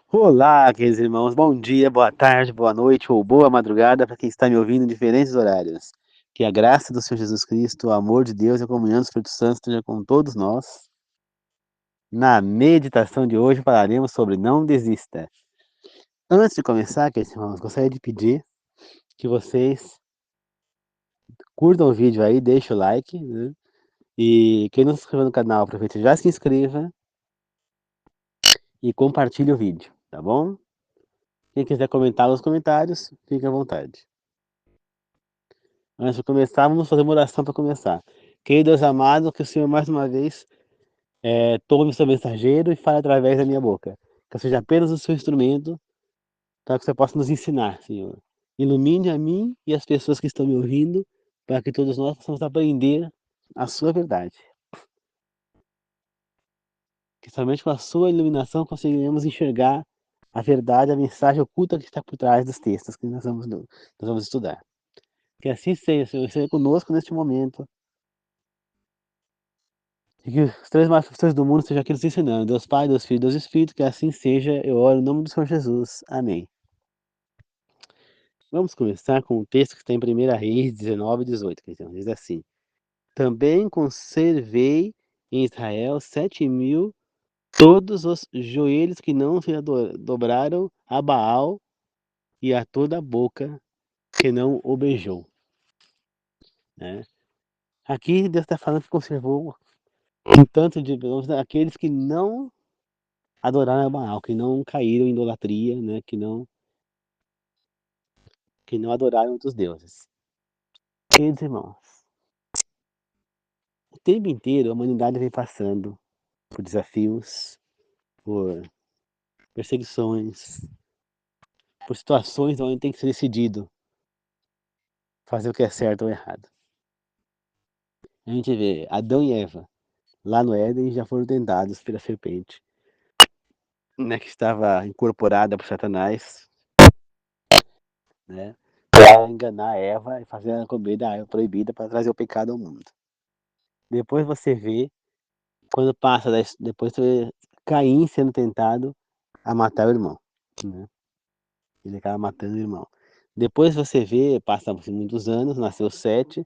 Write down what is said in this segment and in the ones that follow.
Olá, queridos irmãos, bom dia, boa tarde, boa noite ou boa madrugada para quem está me ouvindo em diferentes horários. Que a graça do Senhor Jesus Cristo, o amor de Deus e a comunhão do Espírito Santo esteja com todos nós. Na meditação de hoje falaremos sobre não desista. Antes de começar, queridos irmãos, gostaria de pedir que vocês curtam o vídeo aí, deixem o like, né? E quem não se inscreveu no canal, aproveita e já se inscreva e compartilhe o vídeo, tá bom? Quem quiser comentar nos comentários, fique à vontade. Antes de começar, vamos fazer uma oração para começar. Querido Deus amado, que o Senhor mais uma vez tome o seu mensageiro e fale através da minha boca. Que eu seja apenas o seu instrumento para que você possa nos ensinar, Senhor. Ilumine a mim e as pessoas que estão me ouvindo, para que todos nós possamos aprender a sua verdade. Que somente com a sua iluminação conseguiremos enxergar a verdade, a mensagem oculta que está por trás dos textos que nós vamos estudar. Que assim seja, Senhor, seja conosco neste momento. E que os três maiores professores do mundo sejam aqui nos ensinando. Deus Pai, Deus Filho, Deus Espírito, que assim seja. Eu oro em nome do Senhor Jesus. Amém. Vamos começar com o texto que está em 1 Reis 19 e 18, que diz assim: Também conservei em Israel 7.000 todos os joelhos que não se dobraram a Baal e a toda a boca que não o beijou. Né? Aqui Deus está falando que conservou um tanto de aqueles que não adoraram a Baal, que não caíram em idolatria, né? Que não adoraram outros deuses. Queridos irmãos, o tempo inteiro a humanidade vem passando por desafios, por perseguições, por situações onde tem que ser decidido fazer o que é certo ou errado. A gente vê Adão e Eva, lá no Éden, já foram tentados pela serpente, né, que estava incorporada por Satanás, né, para enganar Eva e fazer ela comer da árvore proibida para trazer o pecado ao mundo. Depois você vê, quando passa, depois você vê Caim sendo tentado a matar o irmão, né? Ele acaba matando o irmão. Depois você vê, passam-se muitos anos, nasceu Sete,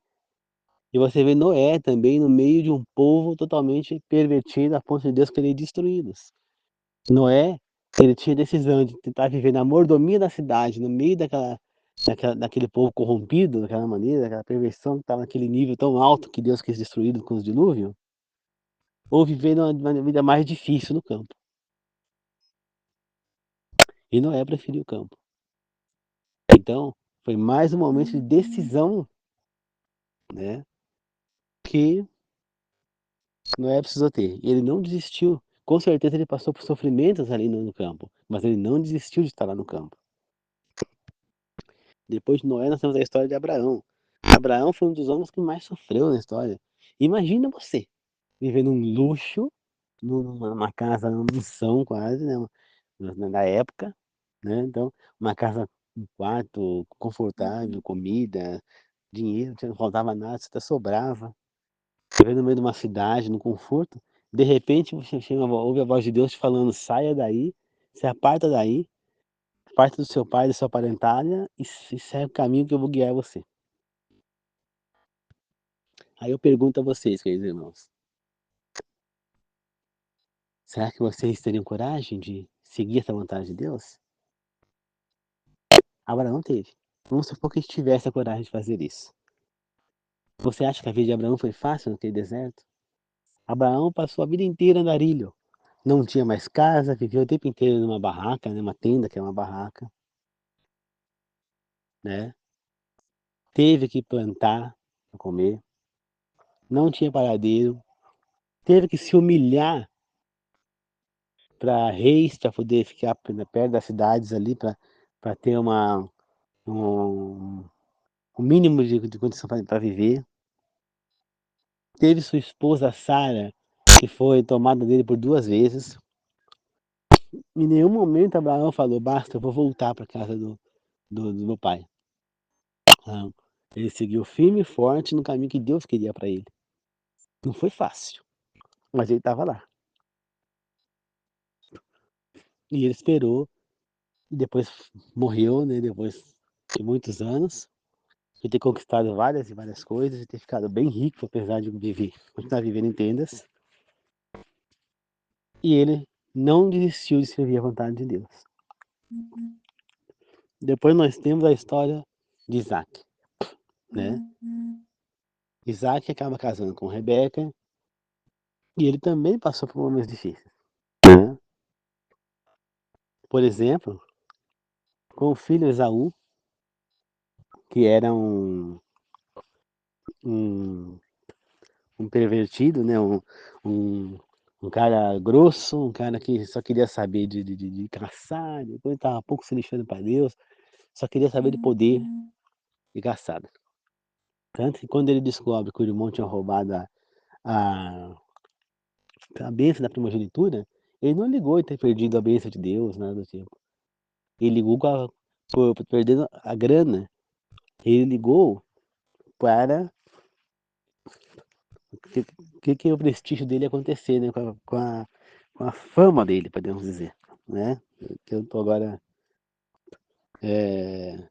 e você vê Noé também no meio de um povo totalmente pervertido a ponto de Deus querer destruí-los. Noé, ele tinha decisão de tentar viver na mordomia da cidade, no meio daquele povo corrompido, daquela maneira, daquela perversão que estava naquele nível tão alto que Deus quis destruí-lo com os dilúvios, ou viver uma vida mais difícil no campo. E Noé preferiu o campo. Então, foi mais um momento de decisão, né, que Noé precisou ter. E ele não desistiu. Com certeza ele passou por sofrimentos ali no campo, mas ele não desistiu de estar lá no campo. Depois de Noé, nós temos a história de Abraão. Abraão foi um dos homens que mais sofreu na história. Imagina você, vivendo um luxo, numa casa, numa mansão quase, né, na época, né? Então, uma casa, um quarto confortável, comida, dinheiro, não faltava nada, você até sobrava. Vivendo no meio de uma cidade, no conforto, de repente você ouve a voz de Deus te falando: saia daí, se aparta daí, parte do seu pai, da sua parentalha e segue o caminho que eu vou guiar você. Aí eu pergunto a vocês, queridos irmãos, será que vocês teriam coragem de seguir essa vontade de Deus? Abraão teve. Vamos supor que ele tivesse a coragem de fazer isso. Você acha que a vida de Abraão foi fácil naquele deserto? Abraão passou a vida inteira andarilho. Não tinha mais casa, vivia o tempo inteiro numa barraca, né, uma tenda que é uma barraca, né? Teve que plantar para comer, não tinha paradeiro, teve que se humilhar para reis, para poder ficar perto das cidades ali, para ter um, um mínimo de condição para viver. Teve sua esposa Sara, que foi tomada dele por 2 vezes. Em nenhum momento Abraão falou: basta, eu vou voltar para a casa do meu pai. Não. Ele seguiu firme e forte no caminho que Deus queria para ele. Não foi fácil, mas ele estava lá. E ele esperou, e depois morreu, né, depois de muitos anos, de ter conquistado várias e várias coisas, e ter ficado bem rico, apesar de viver, continuar vivendo em tendas. E ele não desistiu de servir a vontade de Deus. Depois nós temos a história de Isaac, né? Isaac acaba casando com Rebeca, e ele também passou por momentos difíceis, né? Por exemplo, com o filho Esaú, que era um, um pervertido, né? Um, um cara grosso, um cara que só queria saber de caçar, depois estava pouco se lixando para Deus, só queria saber de poder e caçada. Tanto que quando ele descobre que o irmão tinha roubado a, a bênção da primogenitura, ele não ligou em ter perdido a bênção de Deus, nada do tipo. Ele ligou por perdendo a grana. Ele ligou para que o prestígio dele ia acontecer, né? Com a fama dele, podemos dizer, né? Que eu tô agora é,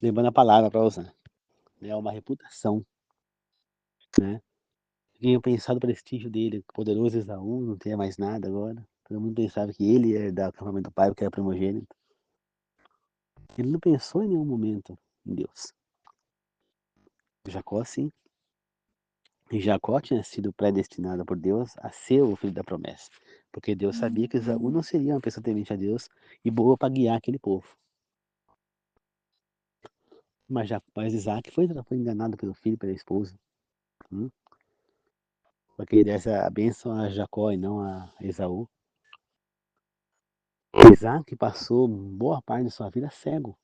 lembrando a palavra para usar. É uma reputação, né? Tinham pensado o prestígio dele, o poderoso Esaú, não tinha mais nada agora. Todo mundo pensava que ele ia herdar o acampamento do pai, porque era primogênito. Ele não pensou em nenhum momento em Deus. Jacó, sim. E Jacó tinha sido predestinado por Deus a ser o filho da promessa. Porque Deus sabia que Esaú não seria uma pessoa temente a Deus e boa para guiar aquele povo. Mas Isaac foi enganado pelo filho, pela esposa. Hum? Para que ele desse a bênção a Jacó e não a Esaú. Isaac passou boa parte da sua vida cego.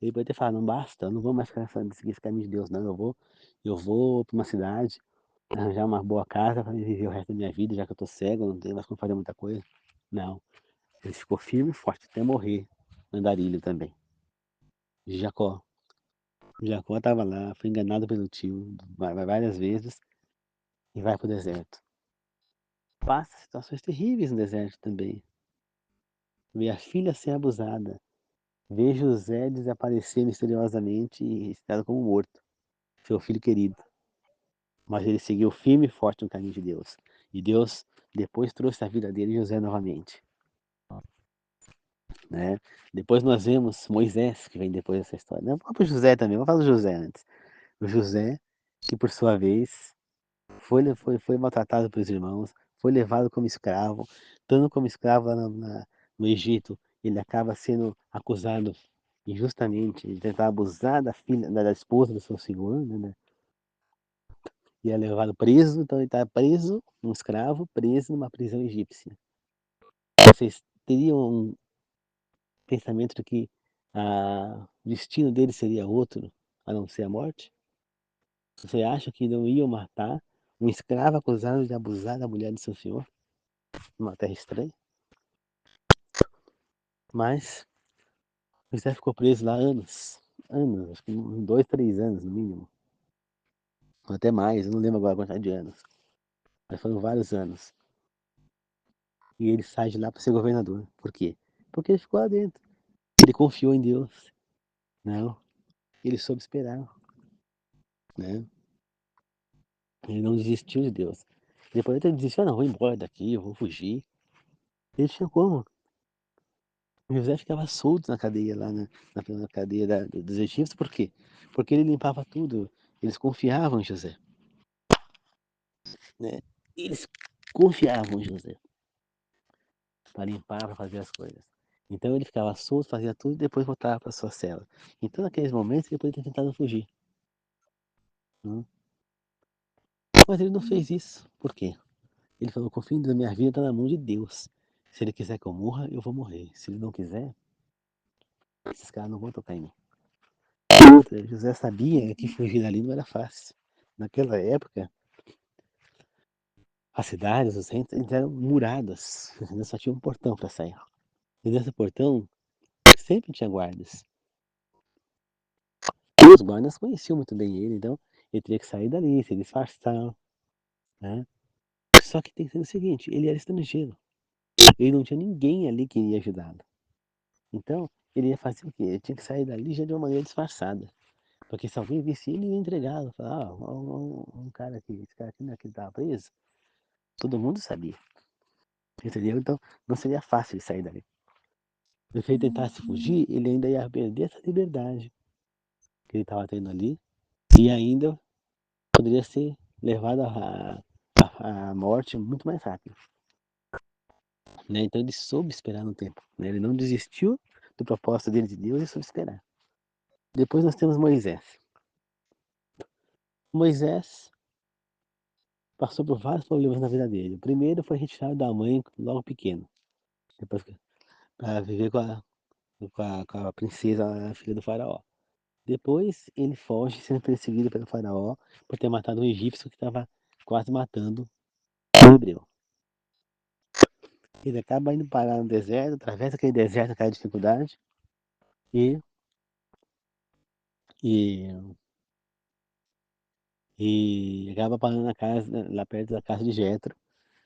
Ele pode ter falado, não basta, eu não vou mais seguir esse caminho de Deus, não. Eu vou para uma cidade, arranjar uma boa casa para viver o resto da minha vida, já que eu estou cego, não tenho mais como fazer muita coisa. Não. Ele ficou firme e forte até morrer no andarilho também. Jacó. Jacó estava lá, foi enganado pelo tio várias vezes e vai para o deserto. Passa situações terríveis no deserto também. Vê a filha ser abusada. Vê José desaparecer misteriosamente e registrado como morto. Seu filho querido. Mas ele seguiu firme e forte no caminho de Deus. E Deus depois trouxe a vida dele José novamente. Né? Depois nós vemos Moisés, que vem depois dessa história. Não, o próprio José também, vamos falar do José antes. O José, que por sua vez foi maltratado pelos irmãos, foi levado como escravo, estando como escravo lá no Egito, ele acaba sendo acusado injustamente de tentar abusar da filha, da esposa do seu senhor, né? E é levado preso, então ele está preso, um escravo, preso numa prisão egípcia. Vocês teriam um pensamento de que o destino dele seria outro, a não ser a morte? Você acha que não iam matar um escravo acusado de abusar da mulher de seu senhor, numa terra estranha? Mas José ficou preso lá anos, acho que 2, 3 anos no mínimo, ou até mais, eu não lembro agora a quantidade de anos, mas foram vários anos. E ele sai de lá para ser governador. Por quê? Porque ele ficou lá dentro. Ele confiou em Deus. Não, ele soube esperar, né? Ele não desistiu de Deus. Depois ele desistiu, não, vou embora daqui, eu vou fugir. Ele tinha como? O José ficava solto na cadeia lá, na cadeia dos egípcios, por quê? Porque ele limpava tudo. Eles confiavam em José, né? Eles confiavam em José para limpar, para fazer as coisas. Então ele ficava solto, fazia tudo e depois voltava para sua cela. Então naqueles momentos ele poderia ter tentado fugir. Né? Mas ele não fez isso. Por quê? Ele falou, confio em Deus, minha vida está na mão de Deus. Se ele quiser que eu morra, eu vou morrer. Se ele não quiser, esses caras não vão tocar em mim. Outra, José sabia que fugir dali não era fácil. Naquela época, as cidades, os centros, eram muradas. Só tinha um portão para sair. E nesse portão sempre tinha guardas. E os guardas conheciam muito bem ele, então ele teria que sair dali, se disfarçar, né? Só que tem que ser o seguinte, ele era estrangeiro. Ele não tinha ninguém ali que iria ajudá-lo. Então, ele ia fazer o quê? Ele tinha que sair dali já de uma maneira disfarçada. Porque se alguém visse ele, ia entregá-lo. Falar, um cara aqui, esse cara aqui não é que estava preso. Todo mundo sabia. Entendeu? Então, não seria fácil ele sair dali. Se ele tentasse fugir, ele ainda ia perder essa liberdade que ele estava tendo ali. E ainda poderia ser levado à morte muito mais rápido. Né? Então ele soube esperar no tempo. Né? Ele não desistiu do propósito dele de Deus e soube esperar. Depois nós temos Moisés. Moisés passou por vários problemas na vida dele. O primeiro foi retirado da mãe logo pequeno. Depois para viver com a princesa, a filha do faraó. Depois ele foge sendo perseguido pelo faraó por ter matado um egípcio que estava quase matando um hebreu. Ele acaba indo parar no deserto, atravessa aquele deserto, aquela dificuldade, e, e, e acaba parando na casa, lá perto da casa de Jetro.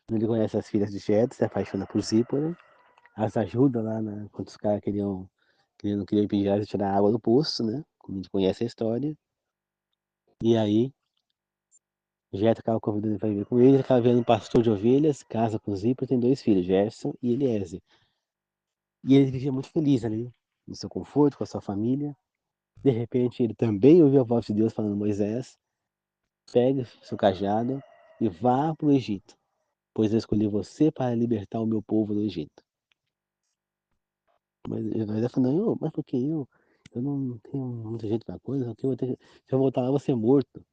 Ele conhece as filhas de Jetro, se apaixona por Zípora, as ajuda lá quando os caras não queriam impedir elas de tirar a água do poço, né? Como a gente conhece a história. E aí, Jetro acaba convidando ele para viver com ele acaba vendo um pastor de ovelhas, casa com Zípora, tem dois filhos, Gerson e Eliezer. E ele vivia muito feliz ali, no seu conforto, com a sua família. De repente, ele também ouviu a voz de Deus falando: Moisés, pegue seu cajado e vá para o Egito, pois eu escolhi você para libertar o meu povo do Egito. Mas ele falou: não, mas por que eu? Eu não tenho muito jeito para coisa, se eu voltar lá, eu vou ser morto.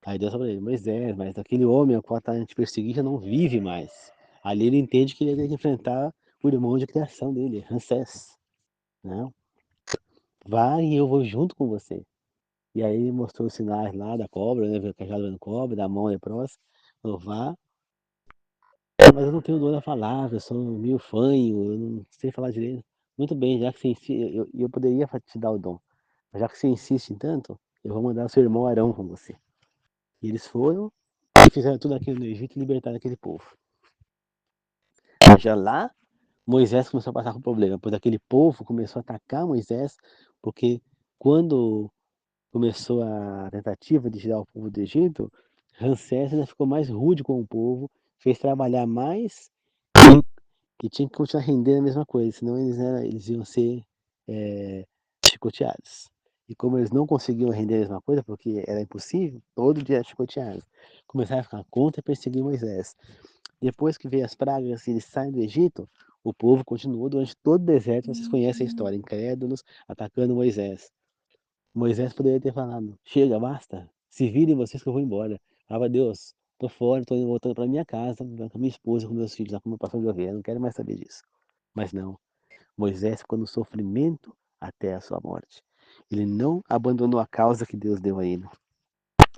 Aí Deus falou para ele: Moisés, mas aquele homem ao qual está te perseguindo já não vive mais. Ali ele entende que ele tem que enfrentar o irmão de criação dele, Ramsés. Não, vai e eu vou junto com você. E aí ele mostrou os sinais lá da cobra, né? O cajado vendo cobra, da mão leprosa. Falou, vá, mas eu não tenho dor na palavra, eu sou meio fanho, eu não sei falar direito. Muito bem, já que você insiste, eu poderia te dar o dom. Mas já que você insiste em tanto, eu vou mandar o seu irmão Arão com você. E eles foram e fizeram tudo aquilo no Egito e libertaram aquele povo. Mas já lá, Moisés começou a passar com problema, pois aquele povo começou a atacar Moisés, porque quando começou a tentativa de tirar o povo do Egito, Ramsés ainda ficou mais rude com o povo, fez trabalhar mais e tinha que continuar rendendo a mesma coisa, senão eles iam ser chicoteados. E como eles não conseguiam render a mesma coisa, porque era impossível, todo dia era chicoteado. Começaram a ficar contra e perseguir Moisés. Depois que veio as pragas e eles saem do Egito, o povo continuou durante todo o deserto, vocês conhecem a história, incrédulos, atacando Moisés. Moisés poderia ter falado, chega, basta, se virem vocês que eu vou embora. Falava, Deus, tô fora, tô voltando para minha casa, com minha esposa, com meus filhos, lá com meu pastor de ovelha, não quero mais saber disso. Mas não, Moisés ficou no sofrimento até a sua morte. Ele não abandonou a causa que Deus deu a ele.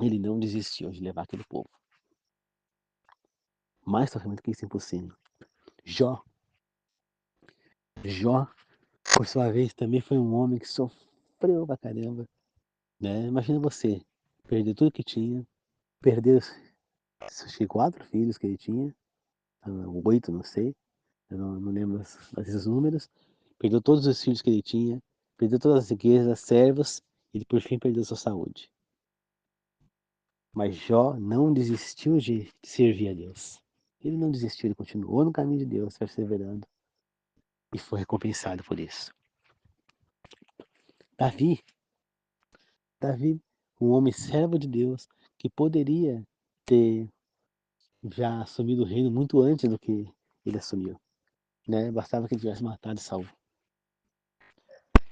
Ele não desistiu de levar aquele povo. Mais sofrimento que isso é impossível. Jó. Jó, por sua vez, também foi um homem que sofreu pra caramba. Né? Imagina você, perder tudo que tinha, perder acho que 4 filhos que ele tinha, 8, não sei, eu não lembro esses números. Perdeu todos os filhos que ele tinha, perdeu todas as riquezas, servos, e ele por fim perdeu sua saúde. Mas Jó não desistiu de servir a Deus. Ele não desistiu, ele continuou no caminho de Deus, perseverando, e foi recompensado por isso. Davi, Davi, um homem servo de Deus, que poderia ter já assumido o reino muito antes do que ele assumiu. Né? Bastava que ele tivesse matado Saul.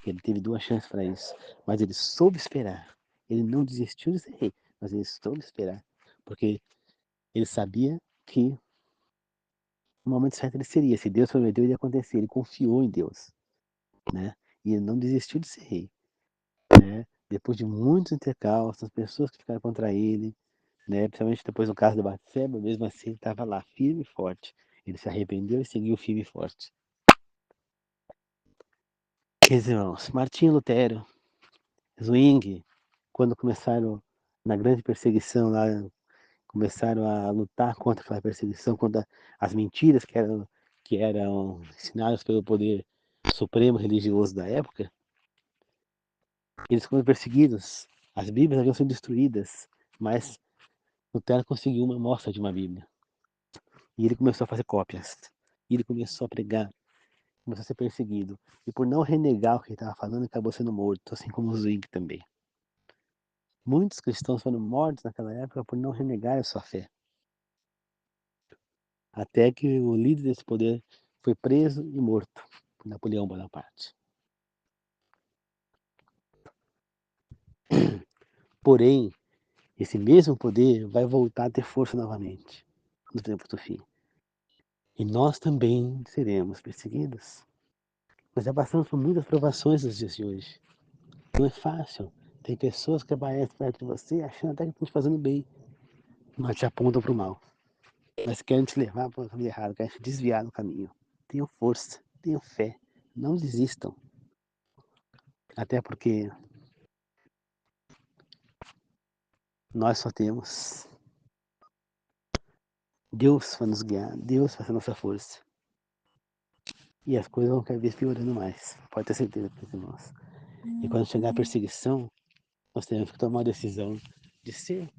Ele teve 2 chances para isso, mas ele soube esperar. Ele não desistiu de ser rei, mas ele soube esperar, porque ele sabia que no momento certo ele seria. Se Deus prometeu, ele ia acontecer. Ele confiou em Deus, né? E ele não desistiu de ser rei, né? Depois de muitos intercalços, pessoas que ficaram contra ele, né? Principalmente depois do caso da Batseba, mesmo assim ele estava lá firme e forte. Ele se arrependeu e seguiu firme e forte. Meus irmãos, Martinho Lutero, Zwingli, quando começaram na grande perseguição lá começaram a lutar contra aquela perseguição, contra as mentiras que eram ensinadas pelo poder supremo religioso da época. Eles foram perseguidos, as Bíblias haviam sido destruídas, mas Lutero conseguiu uma amostra de uma Bíblia. E ele começou a fazer cópias. E ele começou a pregar, começou a ser perseguido. E por não renegar o que ele estava falando, acabou sendo morto, assim como Zwingli também. Muitos cristãos foram mortos naquela época por não renegar a sua fé. Até que o líder desse poder foi preso e morto por Napoleão Bonaparte. Porém, esse mesmo poder vai voltar a ter força novamente no tempo do fim. E nós também seremos perseguidos. Nós já passamos por muitas provações nos dias de hoje. Não é fácil. Tem pessoas que aparecem perto de você achando até que estão te fazendo bem, mas te apontam para o mal. Mas querem te levar para o caminho errado, querem te desviar do caminho. Tenham força, tenham fé, não desistam. Até porque nós só temos Deus para nos guiar, Deus para ser nossa força. E as coisas vão cada vez piorando mais, pode ter certeza, irmãos. E quando chegar a perseguição, nós teremos que tomar a decisão de ser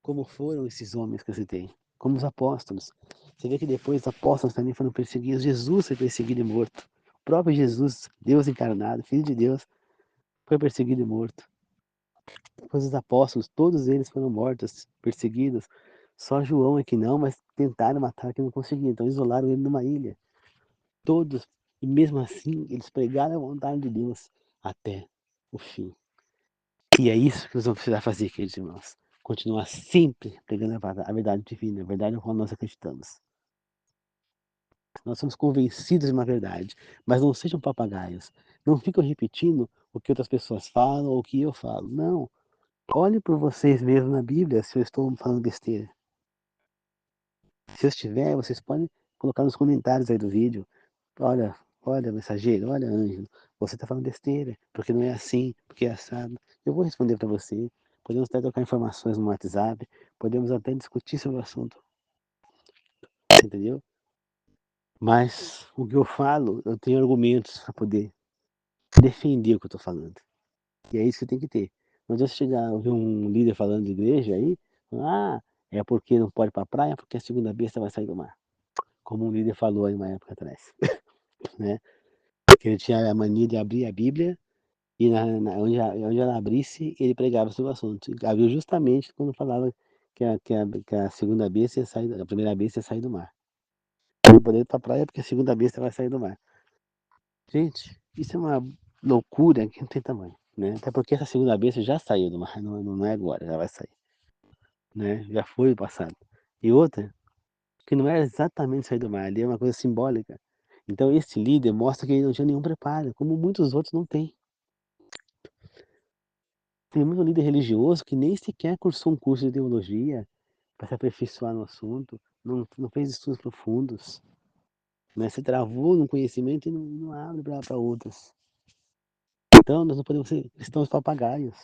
como foram esses homens que eu citei, como os apóstolos. Você vê que depois os apóstolos também foram perseguidos, Jesus foi perseguido e morto. O próprio Jesus, Deus encarnado, Filho de Deus, foi perseguido e morto. Depois os apóstolos, todos eles foram mortos, perseguidos. Só João é que não, mas tentaram matar que não conseguiram, então isolaram ele numa ilha. Todos, e mesmo assim, eles pregaram a vontade de Deus até o fim. E é isso que nós vamos precisar fazer, queridos irmãos. Continuar sempre pregando a verdade divina, a verdade na qual nós acreditamos. Nós somos convencidos de uma verdade, mas não sejam papagaios. Não ficam repetindo o que outras pessoas falam ou o que eu falo. Não. Olhe por vocês mesmos na Bíblia se eu estou falando besteira. Se eu estiver, vocês podem colocar nos comentários aí do vídeo. Olha, olha, mensageiro, olha, Ângelo, você está falando besteira, porque não é assim, porque é assado. Eu vou responder para você. Podemos até trocar informações no WhatsApp, podemos até discutir sobre o assunto, entendeu? Mas o que eu falo, eu tenho argumentos para poder defender o que eu estou falando. E é isso que tem que ter. Não adianta chegar a ouvir um líder falando de igreja aí, é porque não pode ir para a praia, porque a segunda besta vai sair do mar. Como um líder falou aí uma época atrás, né? Que ele tinha a mania de abrir a Bíblia e onde ela abrisse, ele pregava sobre o assunto. E abriu justamente quando falava que a segunda besta ia sair, a primeira besta ia sair do mar. Não poder ir para a praia porque a segunda besta vai sair do mar. Gente, isso é uma loucura que não tem tamanho, né? Até porque essa segunda besta já saiu do mar, não é agora, já vai sair, né? Já foi o passado. E outra, que não é exatamente sair do mar, ali é uma coisa simbólica. Então esse líder mostra que ele não tinha nenhum preparo, como muitos outros não têm. Tem muito líder religioso que nem sequer cursou um curso de teologia para se aperfeiçoar no assunto, não fez estudos profundos, né? Se travou num conhecimento e não abre para outros. Então nós não podemos ser cristãos papagaios,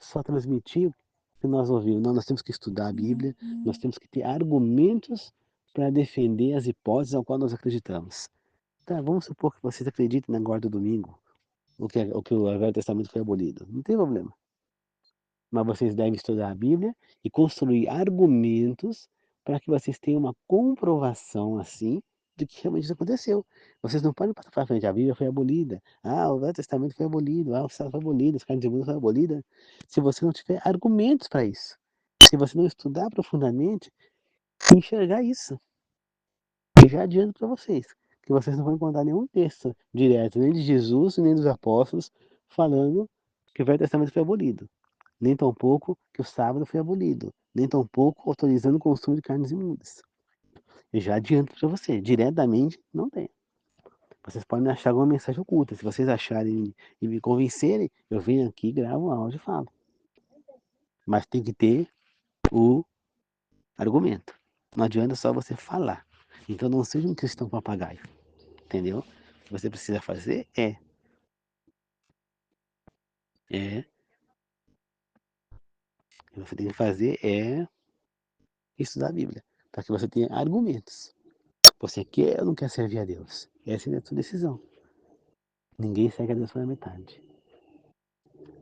só transmitir o que nós ouvimos. Não, nós temos que estudar a Bíblia, nós temos que ter argumentos para defender as hipóteses ao qual nós acreditamos. Tá, vamos supor que vocês acreditem na guarda do domingo, o Velho Testamento foi abolido. Não tem problema. Mas vocês devem estudar a Bíblia e construir argumentos para que vocês tenham uma comprovação, assim, de que realmente isso aconteceu. Vocês não podem passar para frente, a Bíblia foi abolida, o Velho Testamento foi abolido, o céu foi abolido, as carnes de mundo foi abolida, se você não tiver argumentos para isso. Se você não estudar profundamente e enxergar isso. Eu já adianto para vocês que vocês não vão encontrar nenhum texto direto, nem de Jesus, nem dos apóstolos, falando que o Velho Testamento foi abolido. Nem tampouco que o sábado foi abolido, nem tampouco autorizando o consumo de carnes imundas. Eu já adianto para você, diretamente não tem. Vocês podem achar alguma mensagem oculta. Se vocês acharem e me convencerem, eu venho aqui, gravo um áudio e falo. Mas tem que ter o argumento. Não adianta só você falar. Então não seja um cristão papagaio, entendeu? O que você precisa fazer é, o que você tem que fazer é estudar a Bíblia, para que você tenha argumentos. Você quer ou não quer servir a Deus? Essa é a sua decisão. Ninguém segue a Deus pela metade.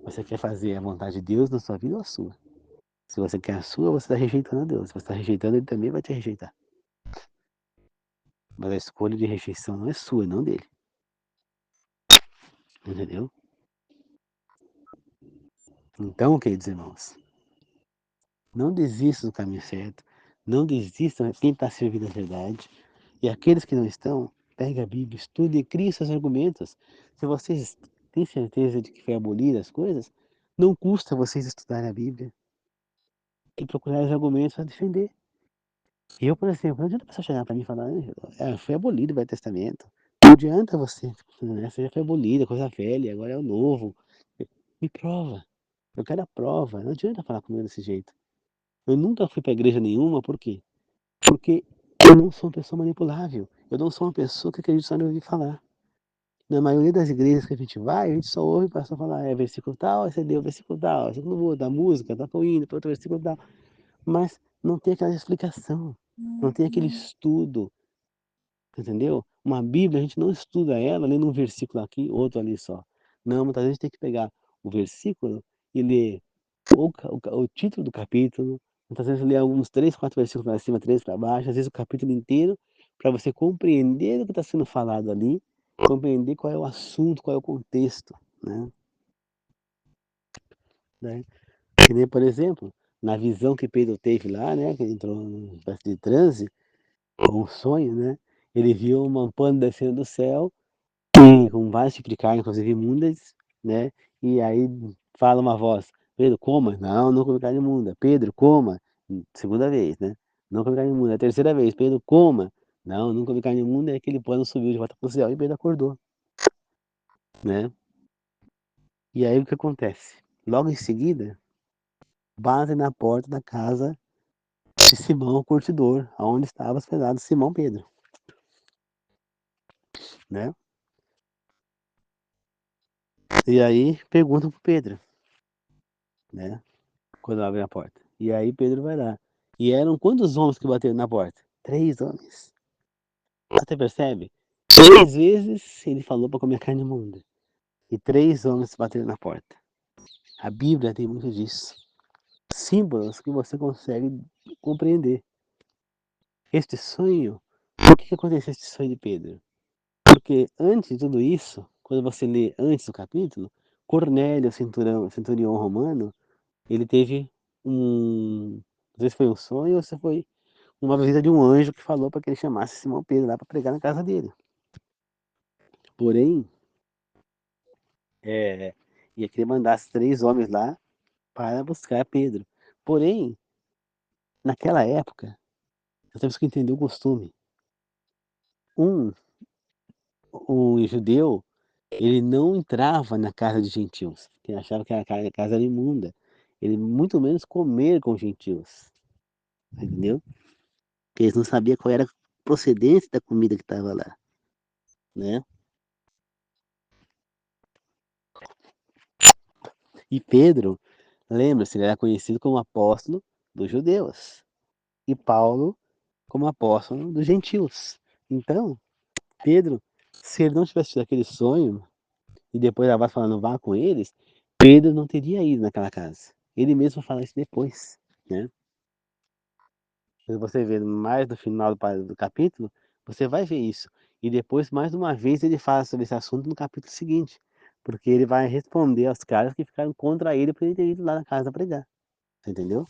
Você quer fazer a vontade de Deus na sua vida ou a sua? Se você quer a sua, você está rejeitando a Deus. Se você está rejeitando, Ele também vai te rejeitar. Mas a escolha de rejeição não é sua, não dele. Entendeu? Então, queridos irmãos, não desista do caminho certo. Não desistam de tentar servir a verdade. E aqueles que não estão, pegue a Bíblia, estude e crie seus argumentos. Se vocês têm certeza de que foi abolida as coisas, não custa vocês estudarem a Bíblia e procurar os argumentos para defender. Eu, por exemplo, não adianta a pessoa chegar para mim e falar, foi abolido o Velho Testamento. Não adianta você, essa já foi abolida, coisa velha, agora é o novo. Me prova. Eu quero a prova. Não adianta falar comigo desse jeito. Eu nunca fui para igreja nenhuma, por quê? Porque eu não sou uma pessoa manipulável. Eu não sou uma pessoa que acredita só em ouvir falar. Na maioria das igrejas que a gente vai, a gente só ouve o pastor falar, é versículo tal, esse deu versículo tal, versículo da música, toca o hino, para outro versículo tal. Mas não tem aquela explicação, não tem aquele estudo, entendeu? Uma Bíblia, a gente não estuda ela lendo um versículo aqui, outro ali só. Não, muitas vezes a gente tem que pegar o versículo e ler o título do capítulo, muitas vezes ler alguns 3, 4 versículos para cima, 3 para baixo, às vezes o capítulo inteiro, para você compreender o que está sendo falado ali, compreender qual é o assunto, qual é o contexto, né? Né? Que nem, por exemplo, na visão que Pedro teve lá, né, que ele entrou numa espécie de transe, ou um sonho, né? Ele viu uma pano descendo do céu, com vários tipos de carne, inclusive imundas, né? E aí fala uma voz, Pedro, coma. Não, não come carne imunda. Pedro, coma. Segunda vez, né? Não come carne imunda. A terceira vez, Pedro, coma. Não, não come carne imunda. E aquele pano subiu de volta para o céu e Pedro acordou, né? E aí o que acontece? Logo em seguida, batem na porta da casa de Simão, o curtidor, onde estava hospedado Simão Pedro, né? E aí perguntam pro Pedro, né? Quando abre a porta. E aí Pedro vai lá. E eram quantos homens que bateram na porta? 3 homens. Você percebe? 3 vezes ele falou para comer carne imunda. E 3 homens bateram na porta. A Bíblia tem muito disso. Símbolos que você consegue compreender. Este sonho, por que aconteceu este sonho de Pedro? Porque antes de tudo isso, quando você lê antes do capítulo, Cornélio, centurião romano, ele teve um. Não sei se foi um sonho ou se foi uma visita de um anjo que falou para que ele chamasse Simão Pedro lá para pregar na casa dele. Porém, ia que ele mandasse 3 homens lá para buscar Pedro. Porém, naquela época, nós temos que entender o costume. Um, um judeu, ele não entrava na casa de gentios, porque ele achava que a casa era imunda. Ele muito menos comer com gentios, entendeu? Porque eles não sabiam qual era a procedência da comida que estava lá, né? E Pedro, lembra-se, ele era conhecido como apóstolo dos judeus e Paulo como apóstolo dos gentios. Então, Pedro, se ele não tivesse tido aquele sonho e depois a voz falando vá com eles, Pedro não teria ido naquela casa. Ele mesmo fala isso depois, né? Se você ver mais no final do capítulo, você vai ver isso. E depois, mais uma vez, ele fala sobre esse assunto no capítulo seguinte. Porque ele vai responder aos caras que ficaram contra ele por ele ter ido lá na casa pregar. Entendeu?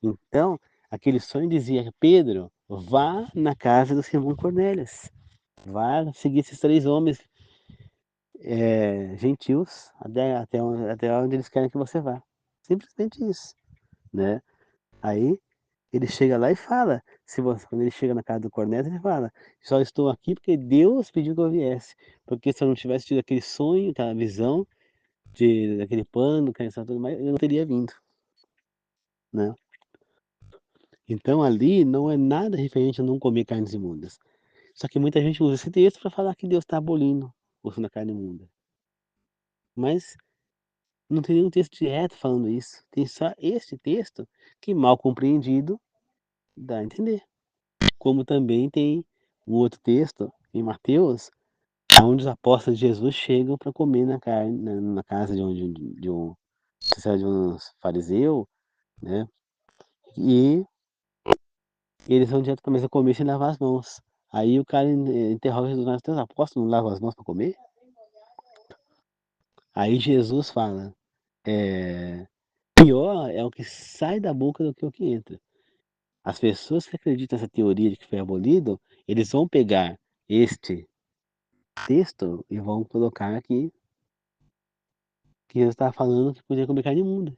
Então, aquele sonho dizia: Pedro, vá na casa do Simão Cornélios. Vá seguir esses 3 homens gentios até onde eles querem que você vá. Simplesmente isso, né? Aí ele chega lá e fala, quando ele chega na casa do Cornélio, ele fala, só estou aqui porque Deus pediu que eu viesse. Porque se eu não tivesse tido aquele sonho, aquela visão, daquele pano, tudo mais, eu não teria vindo, né? Então ali não é nada referente a não comer carnes imundas. Só que muita gente usa esse texto para falar que Deus está abolindo o uso da carne imunda. Mas não tem nenhum texto direto falando isso. Tem só este texto que, mal compreendido, dá a entender. Como também tem um outro texto em Mateus, onde os apóstolos de Jesus chegam para comer na casa de um fariseu, né, e eles vão direto para a mesa comer sem lavar as mãos. Aí o cara interroga Jesus: "Mas teus apóstolos não lavam as mãos para comer?" Aí Jesus fala, pior é o que sai da boca do que o que entra. As pessoas que acreditam nessa teoria de que foi abolido, eles vão pegar este texto e vão colocar aqui que Jesus estava falando que podia comer carne imunda,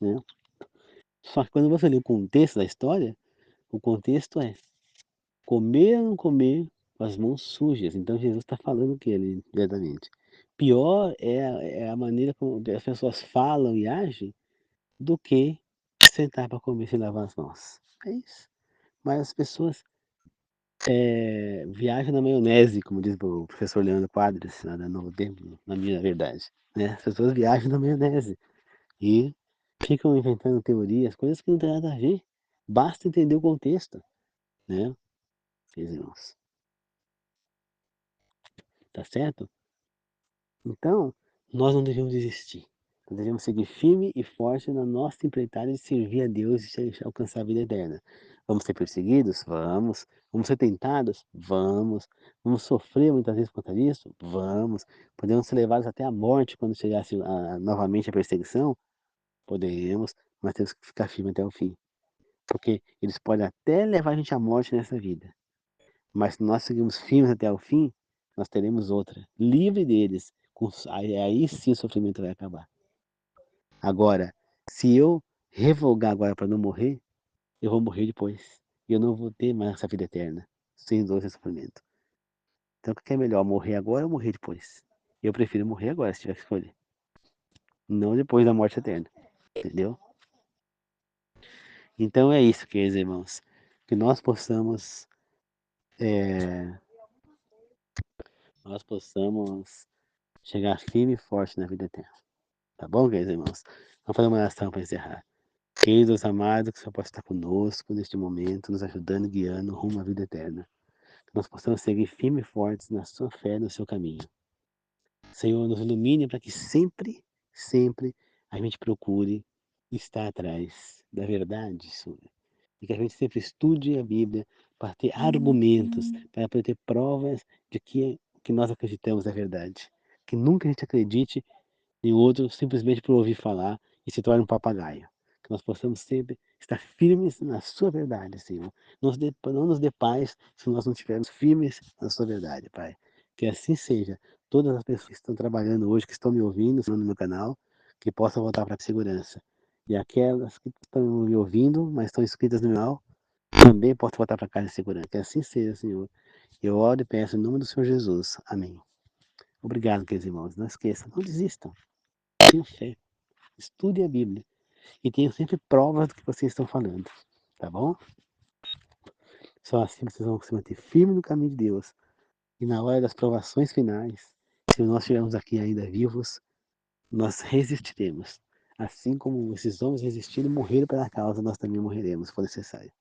né. Só que quando você lê o contexto da história, o contexto é comer ou não comer com as mãos sujas. Então Jesus está falando o que ali diretamente? Pior é a maneira como as pessoas falam e agem do que sentar para comer sem lavar as mãos. É isso. Mas as pessoas, viajam na maionese, como diz o professor Leandro Quadros, lá da Novo Tempo, na minha verdade, né. As pessoas viajam na maionese e ficam inventando teorias, coisas que não tem nada a ver. Basta entender o contexto, né, meus irmãos, tá certo? Então, nós não devemos desistir. Nós devemos seguir firme e forte na nossa empreitada de servir a Deus e alcançar a vida eterna. Vamos ser perseguidos? Vamos. Vamos ser tentados? Vamos. Vamos sofrer muitas vezes por conta disso? Vamos. Podemos ser levados até a morte quando chegasse novamente a perseguição? Podemos, mas temos que ficar firme até o fim. Porque eles podem até levar a gente à morte nessa vida. Mas se nós seguirmos firmes até o fim, nós teremos outra, livre deles. Aí sim o sofrimento vai acabar. Agora, se eu revogar agora para não morrer, eu vou morrer depois. E eu não vou ter mais essa vida eterna, sem dor e sofrimento. Então, o que é melhor, morrer agora ou morrer depois? Eu prefiro morrer agora, se tiver que escolher. Não depois da morte eterna. Entendeu? Então é isso, queridos irmãos. Que eh, nós possamos chegar firme e forte na vida eterna. Tá bom, queridos irmãos? Vamos fazer uma oração para encerrar. Queridos amados, que o Senhor possa estar conosco neste momento, nos ajudando e guiando rumo à vida eterna. Que nós possamos seguir firmes e fortes na sua fé e no seu caminho. Senhor, nos ilumine para que sempre, sempre a gente procure estar atrás da verdade, Senhor. E que a gente sempre estude a Bíblia para ter argumentos, para poder ter provas de que o que nós acreditamos é verdade. Que nunca a gente acredite e o outro simplesmente por ouvir falar e se torna um papagaio. Que nós possamos sempre estar firmes na sua verdade, Senhor. Não nos dê paz se nós não estivermos firmes na sua verdade, Pai. Que assim seja. Todas as pessoas que estão trabalhando hoje, que estão me ouvindo no meu canal, que possam voltar para a segurança. E aquelas que estão me ouvindo, mas estão inscritas no meu canal, também possam voltar para casa em segurança. Que assim seja, Senhor. Eu oro e peço em nome do Senhor Jesus. Amém. Obrigado, queridos irmãos. Não esqueçam, não desistam. Tenham fé, estude a Bíblia e tenham sempre provas do que vocês estão falando, tá bom? Só assim vocês vão se manter firmes no caminho de Deus. E na hora das provações finais, se nós estivermos aqui ainda vivos, nós resistiremos. Assim como esses homens resistiram e morreram pela causa, nós também morreremos, se for necessário.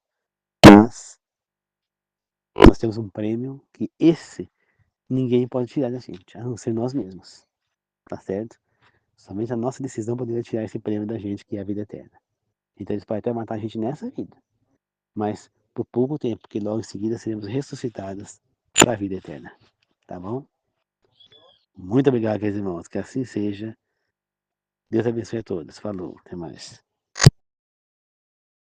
Mas nós temos um prêmio que esse ninguém pode tirar da gente, a não ser nós mesmos, tá certo? Somente a nossa decisão poderia tirar esse prêmio da gente, que é a vida eterna. Então eles podem até matar a gente nessa vida, mas por pouco tempo, porque logo em seguida seremos ressuscitados para a vida eterna. Tá bom? Muito obrigado, queridos irmãos. Que assim seja. Deus abençoe a todos. Falou. Até mais.